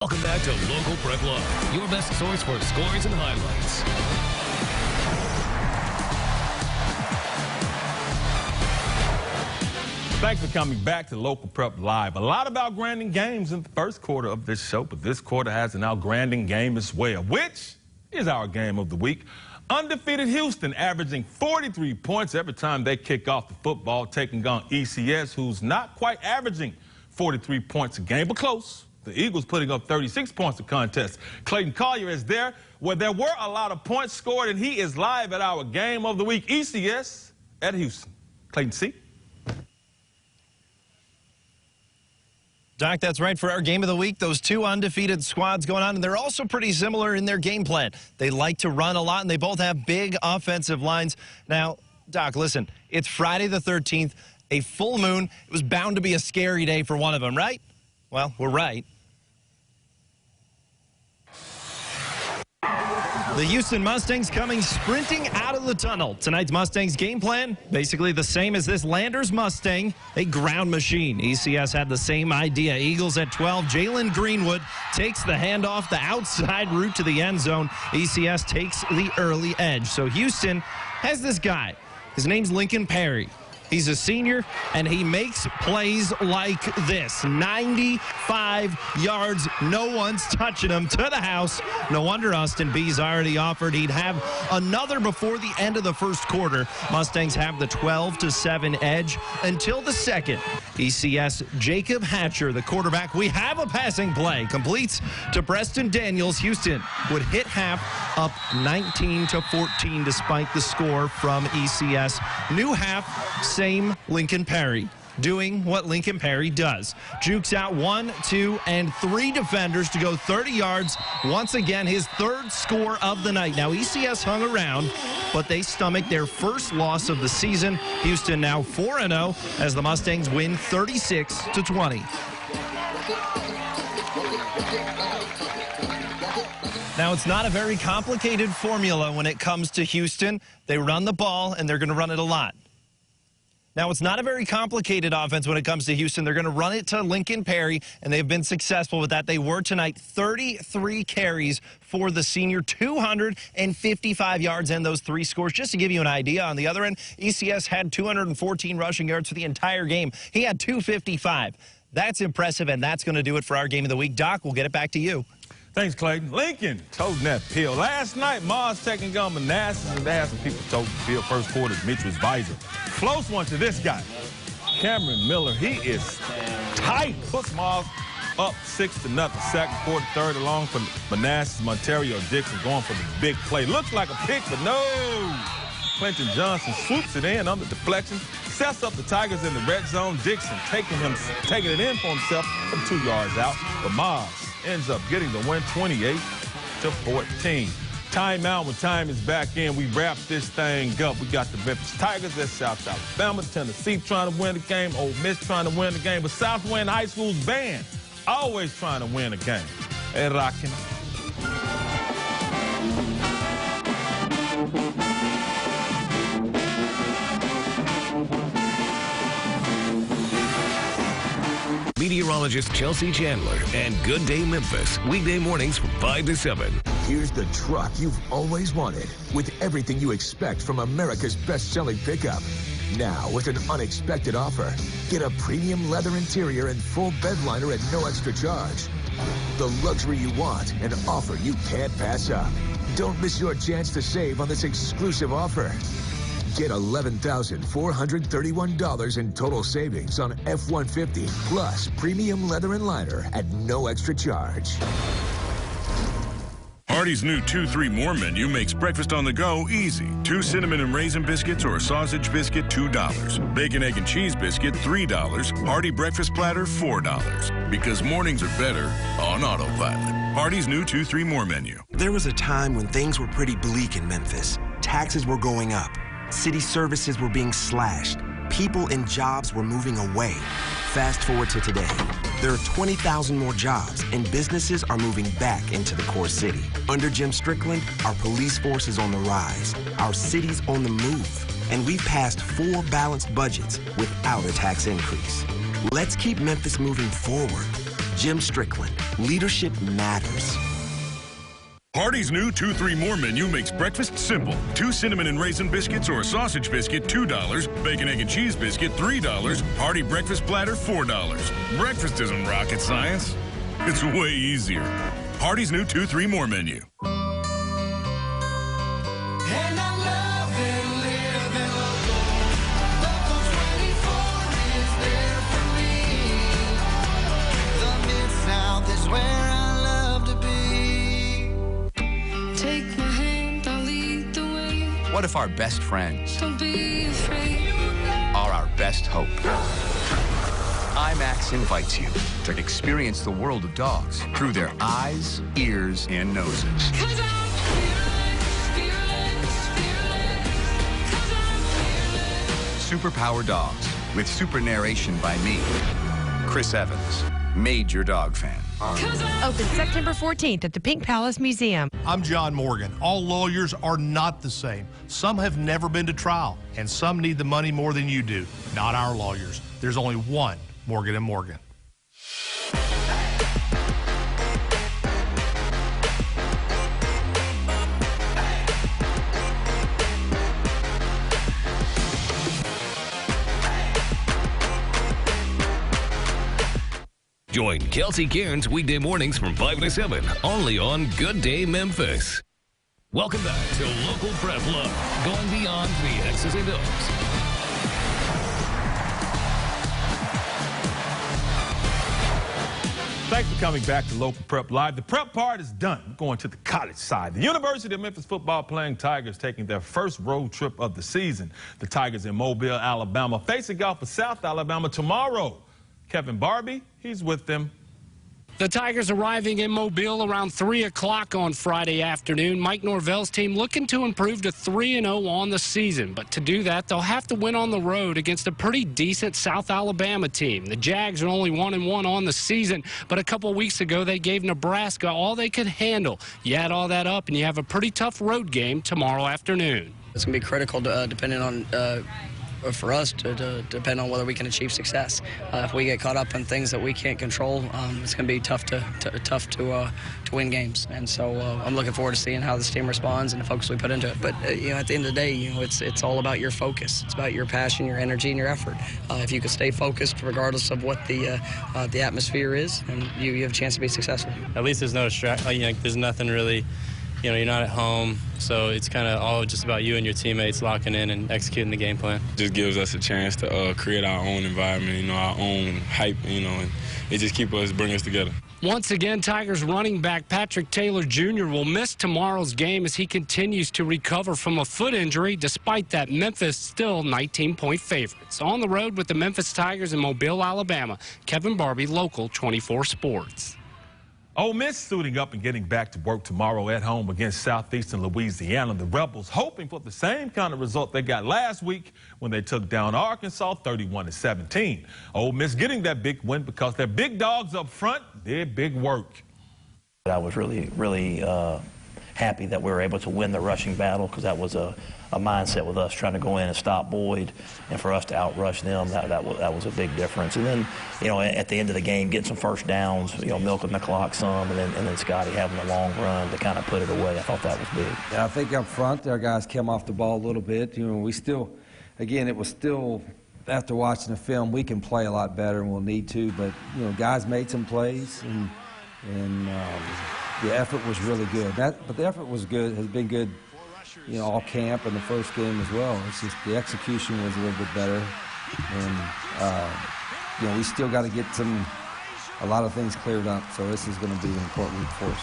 Welcome back to Local Prep Live, your best source for scores and highlights. Thanks for coming back to Local Prep Live. A lot of outgranding games in the first quarter of this show, but this quarter has an outgranding game as well, which is our game of the week. Undefeated Houston averaging 43 points every time they kick off the football, taking on ECS, who's not quite averaging 43 points a game, but close. The Eagles putting up 36 points to contest. Clayton Collier is there where there were a lot of points scored, and he is live at our game of the week, ECS at Houston. Clayton C. Doc, that's right for our game of the week. Those two undefeated squads going on, and they're also pretty similar in their game plan. They like to run a lot, and they both have big offensive lines. Now, Doc, listen, it's Friday the 13th, a full moon. It was bound to be a scary day for one of them, right? Well, we're right. The Houston Mustangs coming sprinting out of the tunnel. Tonight's Mustangs game plan, basically the same as this Landers Mustang, a ground machine. ECS had the same idea. Eagles at 12. Jalen Greenwood takes the handoff, the outside route to the end zone. ECS takes the early edge. So Houston has this guy. His name's Lincoln Perry. He's a senior, and he makes plays like this. 95 yards. No one's touching him to the house. No wonder Austin B's already offered he'd have another before the end of the first quarter. Mustangs have the 12-7 edge until the second. ECS Jacob Hatcher, the quarterback. We have a passing play. Completes to Preston Daniels. Houston would hit half up 19-14 despite the score from ECS. New half, same Lincoln Perry doing what Lincoln Perry does. Jukes out 1, 2, and 3 defenders to go 30 yards. Once again, his third score of the night. Now, ECS hung around, but they stomach their first loss of the season. Houston now 4-0 as the Mustangs win 36-20. Now, it's not a very complicated formula when it comes to Houston. They run the ball, and they're going to run it a lot. Now, it's not a very complicated offense when it comes to Houston. They're going to run it to Lincoln Perry, and they've been successful with that. They were tonight. 33 carries for the senior, 255 yards and those 3 scores. Just to give you an idea, on the other end, ECS had 214 rushing yards for the entire game. He had 255. That's impressive, and that's going to do it for our game of the week. Doc, we'll get it back to you. Thanks, Clayton. Lincoln toting that pill. Last night, Mars taking on Manassas, and they had some people toting the pill. First quarter, Mitch was visor. Close one to this guy, Cameron Miller. He is tight. Puts Mars up 6-0. Second quarter, third along for Manassas. Montario Dixon going for the big play. Looks like a pick, but no. Clinton Johnson swoops it in on the deflection, sets up the Tigers in the red zone. Dixon taking it in for himself from 2 yards out. But Mars ends up getting the win 28-14. Timeout. When time is back in, we wrap this thing up. We got the Memphis Tigers at South Alabama, Tennessee trying to win the game, Ole Miss trying to win the game, but Southwind High School's band always trying to win a game. Hey, rockin'. Meteorologist Chelsea Chandler and Good Day Memphis, weekday mornings from 5 to 7. Here's the truck you've always wanted, with everything you expect from America's best-selling pickup. Now, with an unexpected offer, get a premium leather interior and full bed liner at no extra charge. The luxury you want, an offer you can't pass up. Don't miss your chance to save on this exclusive offer. Get $11,431 in total savings on F-150 plus premium leather and liner at no extra charge. Hardee's new 2-3 More menu makes breakfast on the go easy. 2 cinnamon and raisin biscuits or a sausage biscuit, $2. Bacon, egg, and cheese biscuit, $3. Hardee's breakfast platter, $4. Because mornings are better on autopilot. Hardee's new 2-3 More menu. There was a time when things were pretty bleak in Memphis. Taxes were going up. City services were being slashed. People and jobs were moving away. Fast forward to today. There are 20,000 more jobs, and businesses are moving back into the core city. Under Jim Strickland, our police force is on the rise. Our city's on the move. And we've passed 4 balanced budgets without a tax increase. Let's keep Memphis moving forward. Jim Strickland, leadership matters. Hardee's new 2-3 More menu makes breakfast simple. 2 cinnamon and raisin biscuits or a sausage biscuit, $2. Bacon, egg, and cheese biscuit, $3. Hearty breakfast platter, $4. Breakfast isn't rocket science. It's way easier. Hardee's new 2-3 More menu. What if our best friends Don't be afraid. are our best hope? IMAX invites you to experience the world of dogs through their eyes, ears, and noses. 'Cause I'm fearless, fearless, fearless. 'Cause I'm fearless. Superpower Dogs with super narration by me, Chris Evans, major dog fan. Open September 14th at the Pink Palace Museum. I'm John Morgan. All lawyers are not the same. Some have never been to trial, and some need the money more than you do. Not our lawyers. There's only one Morgan & Morgan. Join Kelsey Cairns weekday mornings from 5 to 7, only on Good Day Memphis. Welcome back to Local Prep Live, going beyond the X's and O's. Thanks for coming back to Local Prep Live. The prep part is done. We're going to the college side. The University of Memphis football playing Tigers taking their first road trip of the season. The Tigers in Mobile, Alabama, facing off with South Alabama tomorrow. Kevin Barbie, he's with them. The Tigers arriving in Mobile around 3 o'clock on Friday afternoon. Mike Norvell's team looking to improve to 3-0 on the season. But to do that, they'll have to win on the road against a pretty decent South Alabama team. The Jags are only 1-1 on the season, but a couple weeks ago they gave Nebraska all they could handle. You add all that up, and you have a pretty tough road game tomorrow afternoon. It's going to be critical depending on for us to depend on whether we can achieve success. If we get caught up in things that we can't control, it's going to be tough to win games. And so I'm looking forward to seeing how this team responds and the focus we put into it. But at the end of the day, it's all about your focus. It's about your passion, your energy, and your effort. If you can stay focused regardless of what the atmosphere is, and you have a chance to be successful. At least there's no distraction. There's nothing really. You're not at home, so it's kind of all just about you and your teammates locking in and executing the game plan. Just gives us a chance to create our own environment, our own hype, and it just bring us together. Once again, Tigers running back Patrick Taylor Jr. will miss tomorrow's game as he continues to recover from a foot injury. Despite that, Memphis still 19-point favorites. On the road with the Memphis Tigers in Mobile, Alabama, Kevin Barbie, Local 24 Sports. Ole Miss suiting up and getting back to work tomorrow at home against Southeastern Louisiana. The Rebels hoping for the same kind of result they got last week when they took down Arkansas 31-17. Ole Miss getting that big win because their big dogs up front did big work. I was really happy that we were able to win the rushing battle because that was a mindset with us trying to go in and stop Boyd, and for us to outrush them, that was a big difference. And then, at the end of the game, getting some first downs, milking the clock some, and then Scotty having a long run to kind of put it away. I thought that was big. Yeah, I think up front, our guys came off the ball a little bit. We still, again, it was still, after watching the film, we can play a lot better and we'll need to, but, guys made some plays, and the effort was really good. But the effort was good, has been good, all camp and the first game as well. It's just the execution was a little bit better. And, we still got to get a lot of things cleared up. So this is going to be an important week for us.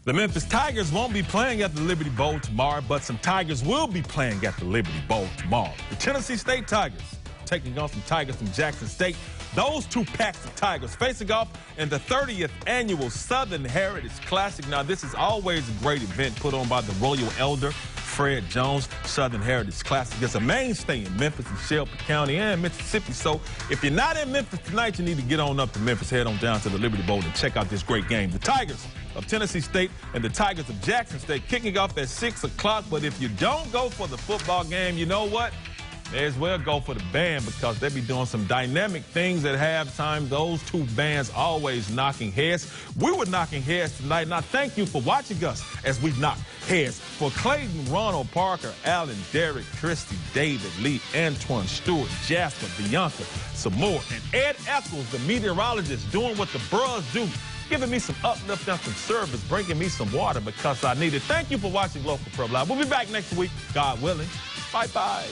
The Memphis Tigers won't be playing at the Liberty Bowl tomorrow, but some Tigers will be playing at the Liberty Bowl tomorrow. The Tennessee State Tigers taking on some Tigers from Jackson State. Those two packs of Tigers facing off in the 30th annual Southern Heritage Classic. Now, this is always a great event put on by the Royal Elder, Fred Jones. Southern Heritage Classic is a mainstay in Memphis and Shelby County and Mississippi. So if you're not in Memphis tonight, you need to get on up to Memphis, head on down to the Liberty Bowl and check out this great game. The Tigers of Tennessee State and the Tigers of Jackson State kicking off at 6 o'clock. But if you don't go for the football game, you know what? May as well go for the band because they be doing some dynamic things at halftime. Those two bands always knocking heads. We were knocking heads tonight. Now, thank you for watching us as we knock heads. For Clayton, Ronald, Parker, Allen, Derek, Christy, David, Lee, Antoine, Stewart, Jasper, Bianca, Samore, and Ed Eccles, the meteorologist, doing what the bros do, giving me some uplift and some service, bringing me some water because I need it. Thank you for watching Local Prep Live. We'll be back next week, God willing. Bye-bye.